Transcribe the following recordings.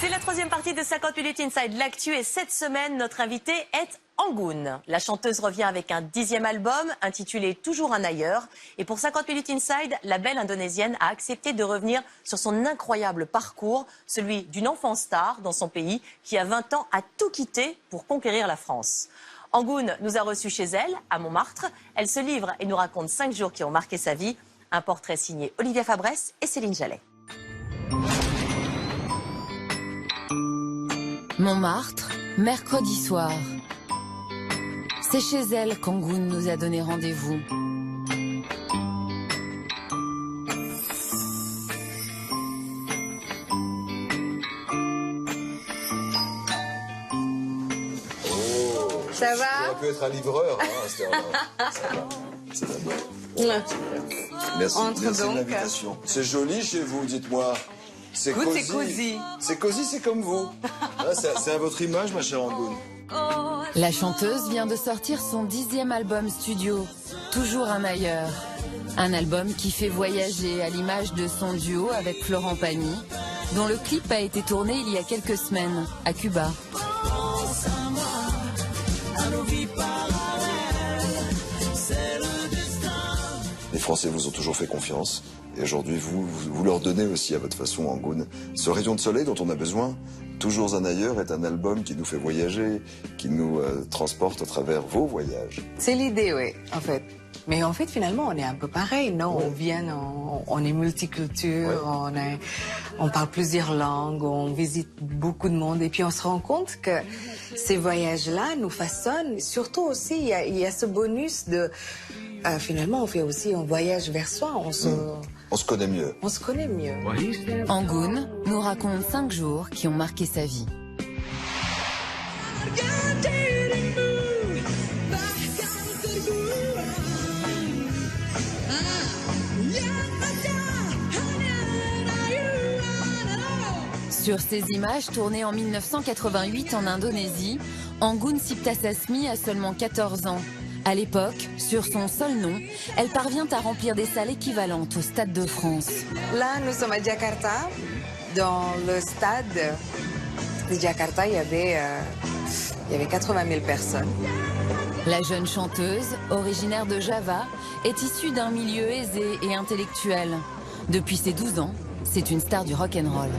C'est la troisième partie de 50 minutes Inside l'actu et cette semaine, notre invitée est Angoune. La chanteuse revient avec un 10e album intitulé Toujours un ailleurs. Et pour 50 minutes Inside, la belle indonésienne a accepté de revenir sur son incroyable parcours, celui d'une enfant star dans son pays qui à 20 ans a tout quitté pour conquérir la France. Angoune nous a reçus chez elle, à Montmartre. Elle se livre et nous raconte 5 jours qui ont marqué sa vie. Un portrait signé Olivia Fabrès et Céline Jallet. Montmartre, mercredi soir. C'est chez elle qu'Angoune nous a donné rendez-vous. Ça va? On peut être un livreur, hein, à cette heure-là. Ça va. Merci, Entre merci donc. de l'invitation. C'est joli chez vous, dites-moi. C'est Écoute, cosy. c'est cosy. C'est cosy, c'est comme vous. Ah, c'est à votre image, ma chère Angoune. La chanteuse vient de sortir son 10e album studio, Toujours un ailleurs. Un album qui fait voyager à l'image de son duo avec Florent Pagny, dont le clip a été tourné il y a quelques semaines, à Cuba. Les Français vous ont toujours fait confiance. Et aujourd'hui, vous leur donnez aussi à votre façon, Angoune, ce rayon de soleil dont on a besoin. Toujours un ailleurs est un album qui nous fait voyager, qui nous transporte à travers vos voyages. C'est l'idée, oui, en fait. Mais en fait, finalement, on est un peu pareil, non? Ouais. On vient, on est multiculture, Ouais. on parle plusieurs langues, on visite beaucoup de monde. Et puis, on se rend compte que ces voyages-là nous façonnent. Surtout aussi, il y a ce bonus de... finalement, on fait aussi un voyage vers soi. On se connaît mieux. On se connaît mieux. Angoune nous raconte 5 jours qui ont marqué sa vie. Sur ces images tournées en 1988 en Indonésie, Angoune Cipta-Sasmi a seulement 14 ans. À l'époque, sur son seul nom, elle parvient à remplir des salles équivalentes au Stade de France. Là, nous sommes à Jakarta. Dans le stade de Jakarta, il y avait 80 000 personnes. La jeune chanteuse, originaire de Java, est issue d'un milieu aisé et intellectuel. Depuis ses 12 ans, c'est une star du rock'n'roll.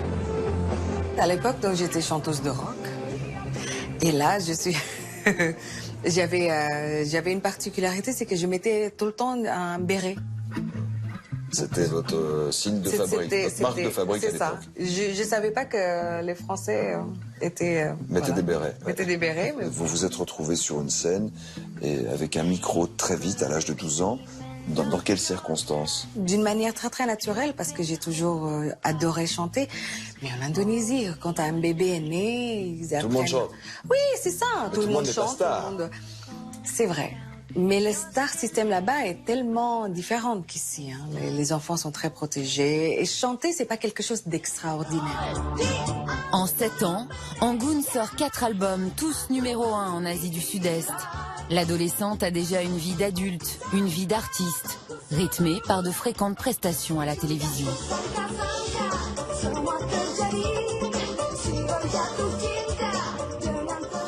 À l'époque, donc, j'étais chanteuse de rock. Et là, je suis... J'avais une particularité, c'est que je mettais tout le temps un béret. C'était votre signe de fabrique, votre marque de fabrique à C'est ça. l'époque. Je ne savais pas que les Français étaient... Mettez des bérets. Mettaient des bérets. Mais... Vous vous êtes retrouvé sur une scène et avec un micro très vite à l'âge de 12 ans. Dans quelles circonstances? D'une manière très très naturelle, parce que j'ai toujours adoré chanter. Mais en Indonésie, quand un bébé est né, ils apprennent... Tout le monde chante. Oui, c'est ça. Tout le monde n'est pas chante. star. C'est vrai. Mais le star system là-bas est tellement différent qu'ici. Hein. Les enfants sont très protégés. Et chanter, c'est pas quelque chose d'extraordinaire. En 7 ans, Angoune sort 4 albums, tous numéro 1 en Asie du Sud-Est. L'adolescente a déjà une vie d'adulte, une vie d'artiste, rythmée par de fréquentes prestations à la télévision.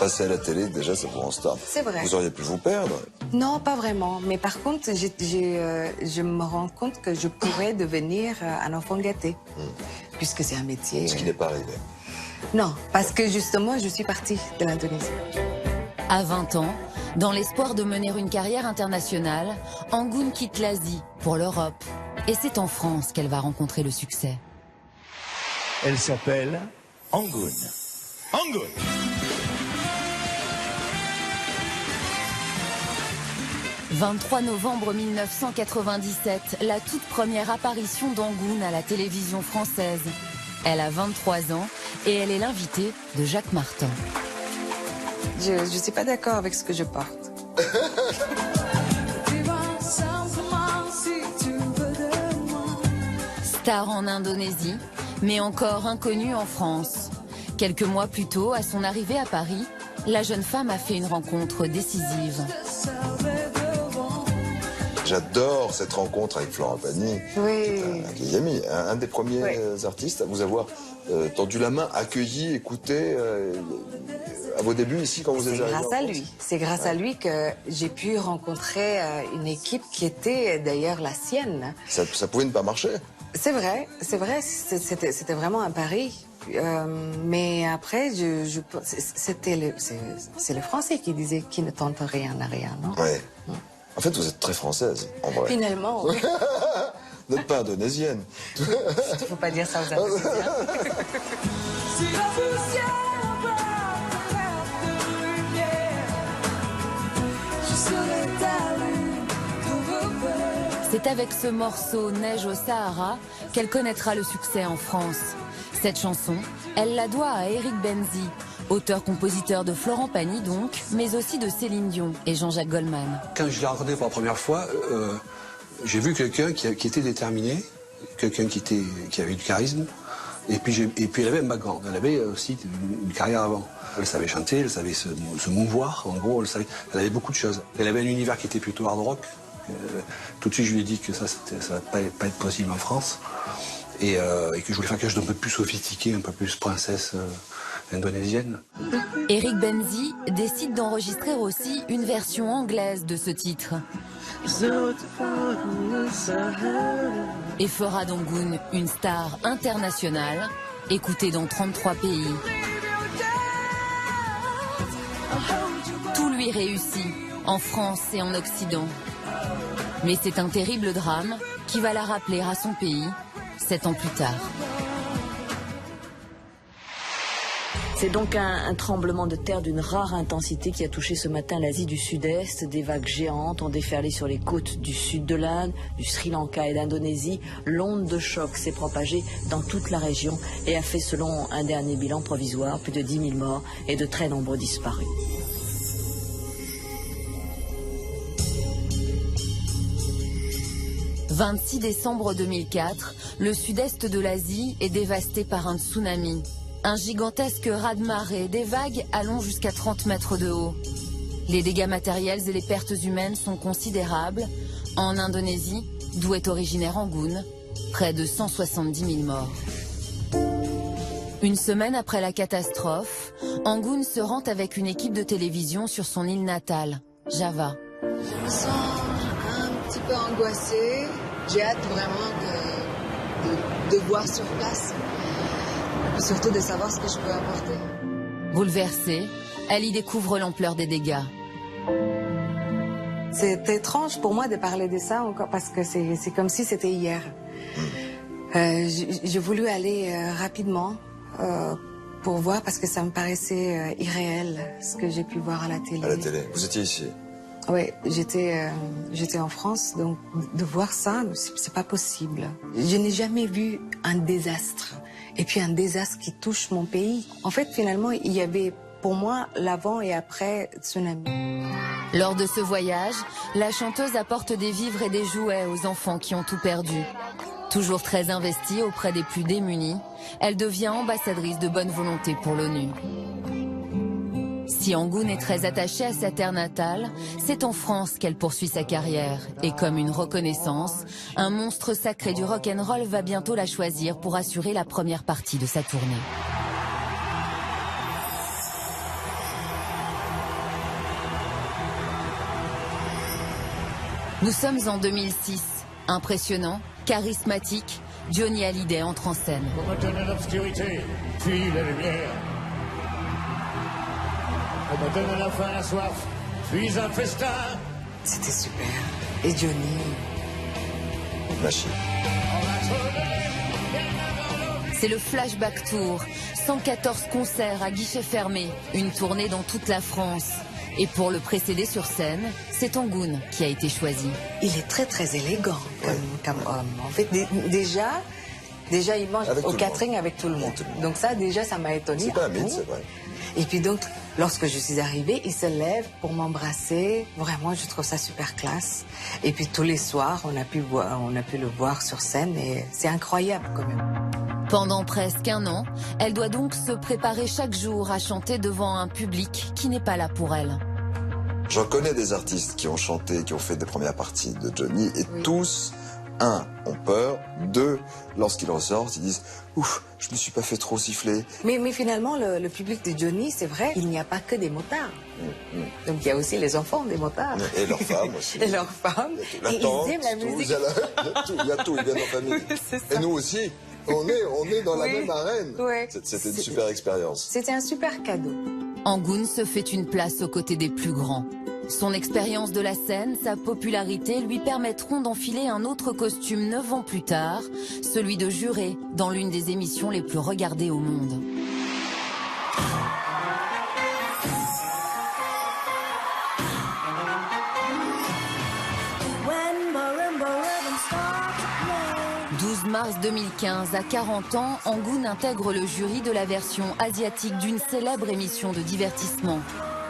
Passer à la télé, déjà, ça vous rend star. C'est vrai. Vous auriez pu vous perdre. Non, pas vraiment. Mais par contre, je me rends compte que je pourrais devenir un enfant gâté. Puisque c'est un métier... Ce qui n'est pas arrivé. Non, parce que justement, je suis partie de l'Indonésie. À 20 ans, dans l'espoir de mener une carrière internationale, Angoune quitte l'Asie pour l'Europe. Et c'est en France qu'elle va rencontrer le succès. Elle s'appelle Angoune. Angoune! « 23 novembre 1997, la toute première apparition d'Angoune à la télévision française. Elle a 23 ans et elle est l'invitée de Jacques Martin. Je ne suis pas d'accord avec ce que je porte. Star en Indonésie, mais encore inconnue en France. Quelques mois plus tôt, à son arrivée à Paris, la jeune femme a fait une rencontre décisive. J'adore cette rencontre avec Florent Pagny, Oui. qui est un vieil ami, un des premiers artistes à vous avoir tendu la main, accueilli, écouté à vos débuts ici quand vous êtes arrivé. C'est grâce à lui. C'est grâce à lui que j'ai pu rencontrer une équipe qui était d'ailleurs la sienne. Ça pouvait ne pas marcher. C'est vrai, c'était vraiment un pari. Mais après, c'est le Français qui disait qu'il ne tente rien à rien, non? Ouais. En fait, vous êtes très française, en vrai. Finalement, oui. Vous n'êtes pas indonésienne. Il ne faut pas dire ça aux Indonésiens. C'est avec ce morceau Neige au Sahara qu'elle connaîtra le succès en France. Cette chanson, elle la doit à Eric Benzi, auteur-compositeur de Florent Pagny donc, mais aussi de Céline Dion et Jean-Jacques Goldman. Quand je l'ai rencontré pour la première fois, j'ai vu quelqu'un qui était déterminé, quelqu'un qui avait du charisme, et puis elle avait un background, elle avait aussi une carrière avant. Elle savait chanter, elle savait se mouvoir, en gros, elle avait beaucoup de choses. Elle avait un univers qui était plutôt hard rock. Tout de suite, je lui ai dit que ça va pas être possible en France, et que je voulais faire quelque chose d'un peu plus sophistiqué, un peu plus princesse indonésienne. Eric Benzi décide d'enregistrer aussi une version anglaise de ce titre. Et fera d'Angoun une star internationale, écoutée dans 33 pays. Tout lui réussit, en France et en Occident. Mais c'est un terrible drame qui va la rappeler à son pays 7 ans plus tard. C'est donc un tremblement de terre d'une rare intensité qui a touché ce matin l'Asie du Sud-Est. Des vagues géantes ont déferlé sur les côtes du sud de l'Inde, du Sri Lanka et d'Indonésie. L'onde de choc s'est propagée dans toute la région et a fait, selon un dernier bilan provisoire, plus de 10 000 morts et de très nombreux disparus. « 26 décembre 2004, le sud-est de l'Asie est dévasté par un tsunami. Un gigantesque raz-de-marée, des vagues allant jusqu'à 30 mètres de haut. Les dégâts matériels et les pertes humaines sont considérables. En Indonésie, d'où est originaire Angoun, près de 170 000 morts. Une semaine après la catastrophe, Angoun se rend avec une équipe de télévision sur son île natale, Java. Je me sens un petit peu angoissée. J'ai hâte vraiment de voir sur place. Et surtout de savoir ce que je peux apporter. Bouleversée, elle y découvre l'ampleur des dégâts. C'est étrange pour moi de parler de ça encore parce que c'est comme si c'était hier. J'ai voulu aller rapidement pour voir parce que ça me paraissait irréel ce que j'ai pu voir à la télé. À la télé. Vous étiez ici? Oui, j'étais en France, donc de voir ça, c'est pas possible. Je n'ai jamais vu un désastre. Et puis un désastre qui touche mon pays. En fait, finalement, il y avait pour moi l'avant et après tsunami. Lors de ce voyage, la chanteuse apporte des vivres et des jouets aux enfants qui ont tout perdu. Toujours très investie auprès des plus démunis, elle devient ambassadrice de bonne volonté pour l'ONU. Si Angoun est très attachée à sa terre natale, c'est en France qu'elle poursuit sa carrière. Et comme une reconnaissance, un monstre sacré du rock'n'roll va bientôt la choisir pour assurer la première partie de sa tournée. Nous sommes en 2006. Impressionnant, charismatique, Johnny Hallyday entre en scène. Pour me donner l'obscurité, puis la lumière. Pour me donner la faim, la soif, puis un festin. C'était super. Et Johnny... Machine. C'est le Flashback Tour. 114 concerts à guichet fermé. Une tournée dans toute la France. Et pour le précéder sur scène, c'est Angoun qui a été choisi. Il est très très élégant comme homme. En fait, déjà il mange au catering avec tout le monde. Donc ça, déjà, ça m'a étonné. C'est pas un mythe, c'est vrai. Et puis donc, lorsque je suis arrivée, il se lève pour m'embrasser. Vraiment, je trouve ça super classe. Et puis tous les soirs, on a pu le voir sur scène et c'est incroyable quand même. Pendant presque un an, elle doit donc se préparer chaque jour à chanter devant un public qui n'est pas là pour elle. J'en connais des artistes qui ont chanté, qui ont fait des premières parties de Johnny, et tous, un, ont peur, deux, lorsqu'ils ressortent, ils disent « Ouf, je me suis pas fait trop siffler ». Mais finalement, le public de Johnny, c'est vrai, il n'y a pas que des motards. Donc il y a aussi les enfants des motards. Et leurs femmes aussi. Et leurs femmes. La Et tante, ils aiment la tout, musique. il y a tout, ils viennent en famille. C'est ça. Et nous aussi, on est dans la Oui. même arène. Ouais. C'était une super expérience. C'était un super cadeau. Angoun se fait une place aux côtés des plus grands. Son expérience de la scène, sa popularité lui permettront d'enfiler un autre costume 9 ans plus tard, celui de juré dans l'une des émissions les plus regardées au monde. « 12 mars 2015, à 40 ans, Angoun intègre le jury de la version asiatique d'une célèbre émission de divertissement.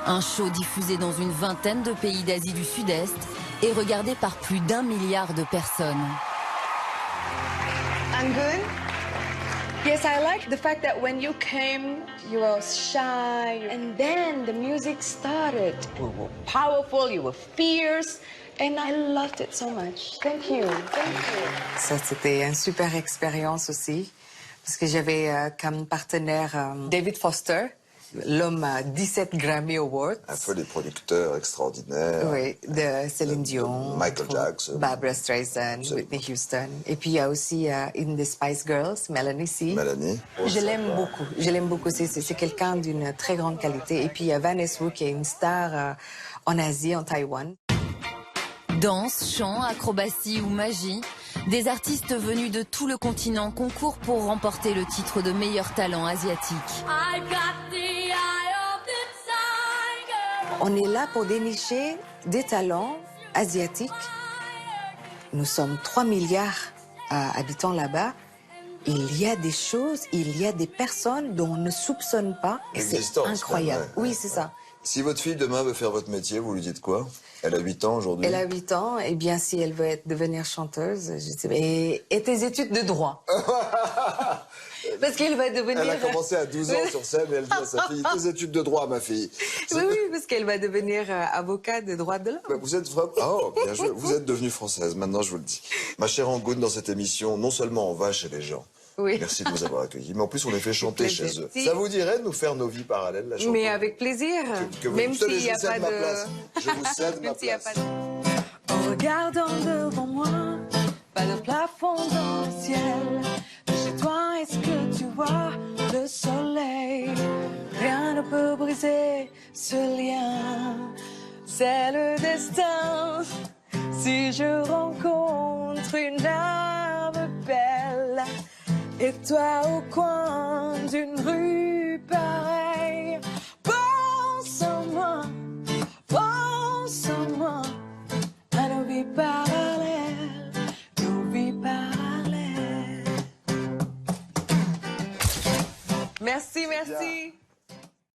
Un show diffusé dans une vingtaine de pays d'Asie du Sud-Est et regardé par plus d'1 milliard de personnes. Angoun, yes, I like the fact that when you came, you were shy, and then the music started. You were powerful, you were fierce, and I loved it so much. Thank you, thank you. Ça, c'était une super expérience aussi, parce que j'avais comme partenaire David Foster, l'homme à 17 Grammy Awards. Un peu les producteurs extraordinaires. Oui, de Céline Dion, Michael Jackson, Barbra Streisand, Whitney Houston. Et puis il y a aussi In the Spice Girls, Melanie C. Mélanie. Je l'aime beaucoup. Je l'aime beaucoup. C'est quelqu'un d'une très grande qualité. Et puis il y a Vanessa Wu qui est une star en Asie, en Taïwan. Danse, chant, acrobatie ou magie, des artistes venus de tout le continent concourent pour remporter le titre de meilleur talent asiatique. On est là pour dénicher des talents asiatiques. Nous sommes 3 milliards habitants là-bas. Il y a des choses, il y a des personnes dont on ne soupçonne pas. Et c'est L'existence, incroyable. ouais, ouais, Oui, c'est ça. Si votre fille demain veut faire votre métier, vous lui dites quoi? Elle a 8 ans aujourd'hui. Elle a 8 ans, et bien si elle veut devenir chanteuse, je dis, et tes études de droit? Parce qu'elle va devenir... Elle a commencé à 12 ans sur scène et elle dit à sa fille, tes études de droit, ma fille. Oui, oui, parce qu'elle va devenir avocate de droit de l'homme. Bah, vous êtes vraiment... Oh, bien joué. Vous êtes devenue française, maintenant je vous le dis. Ma chère Angoun, dans cette émission, non seulement on va chez les gens, Oui. merci de nous avoir accueillis, mais en plus on les fait chanter plaisir. chez eux. Si. Ça vous dirait de nous faire nos vies parallèles, la chanson? Mais avec plaisir, même Tenez, s'il n'y a je vous cède pas ma place. de... Je vous cède ma Même s'il y a place. pas de... En regardant devant moi, pas de plafond dans le ciel. Chez toi, est-ce que tu vois le soleil? Rien ne peut briser ce lien. C'est le destin. Si je rencontre une âme belle, et toi au coin d'une rue pareille, pense en moi, pense en moi. À nos vies parallèles, nos vies parallèles. Merci, merci.